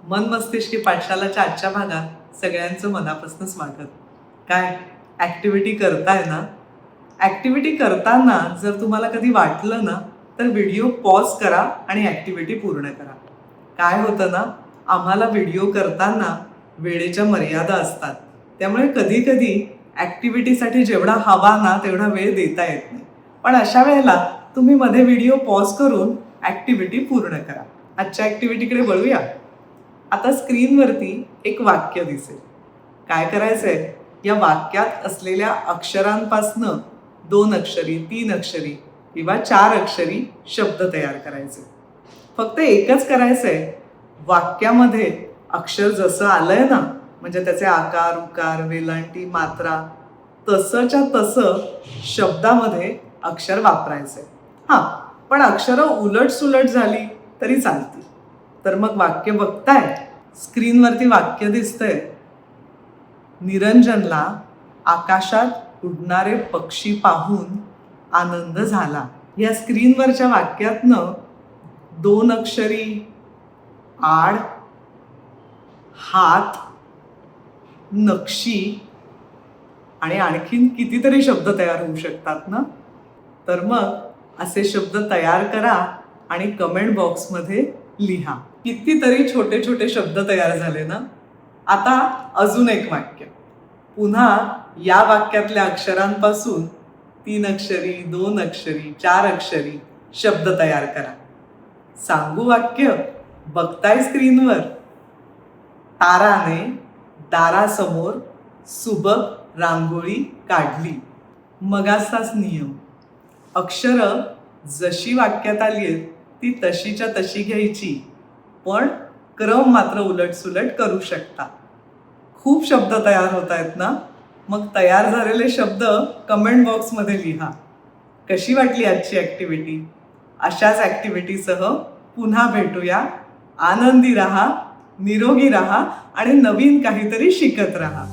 मन मस्तिष्की पाठशालाच्या आजच्या भागात सगळ्यांचं मनापासून स्वागत. काय ॲक्टिव्हिटी करताय ना? ॲक्टिव्हिटी करताना जर तुम्हाला कधी वाटलं ना तर व्हिडिओ पॉज करा आणि ॲक्टिव्हिटी पूर्ण करा. काय होतं ना, आम्हाला व्हिडिओ करताना वेळेच्या मर्यादा असतात, त्यामुळे कधी कधी ॲक्टिव्हिटीसाठी जेवढा हवा ना तेवढा वेळ देता येत नाही. पण अशा वेळेला तुम्ही मध्ये व्हिडिओ पॉज करून ॲक्टिव्हिटी पूर्ण करा. आजच्या ॲक्टिव्हिटीकडे वळूया. आता स्क्रीनवरती एक वाक्य दिसेल. काय करायचंय, या वाक्यात असलेल्या अक्षरांपासनं 2 अक्षरी, 3 अक्षरी किंवा 4 अक्षरी शब्द तयार करायचे. फक्त एकच करायचंय, वाक्यामध्ये अक्षर जसं आलंय ना, म्हणजे त्याचे आकार, उकार, वेलांटी, मात्रा तसंच्या तसं शब्दामध्ये अक्षर वापरायचंय. हां, पण अक्षरं उलट सुलट झाली तरी चालतील. तर मग वाक्य बघताय, स्क्रीनवरती वाक्य दिसतंय. निरंजनला आकाशात उडणारे पक्षी पाहून आनंद झाला. या स्क्रीनवरच्या वाक्यातनं 2 अक्षरी, आड, हात, नक्षी आणि आणखीन कितीतरी शब्द तयार होऊ शकतात ना. तर मग असे शब्द तयार करा आणि कमेंट बॉक्समध्ये लिहा. कितीतरी छोटे छोटे शब्द तयार झाले ना. आता अजून एक वाक्य. पुन्हा या वाक्यातल्या अक्षरांपासून 3 अक्षरी, 2 अक्षरी, 4 अक्षरी शब्द तयार करा. सांगू वाक्य? बघताय स्क्रीनवर. ताराने दारासमोर सुबक रांगोळी काढली. मगाचाच नियम. अक्षरं जशी वाक्यात आली आहेत ती तशीच्या तशी घ्यायची, पण क्रम मात्र उलटसुलट करू शकता. खूप शब्द तयार होत आहेत ना. मग तयार झालेले शब्द कमेंट बॉक्समध्ये लिहा. कशी वाटली आजची ॲक्टिव्हिटी? अशाच ॲक्टिव्हिटीसह पुन्हा भेटूया. आनंदी राहा, निरोगी राहा आणि नवीन काहीतरी शिकत राहा.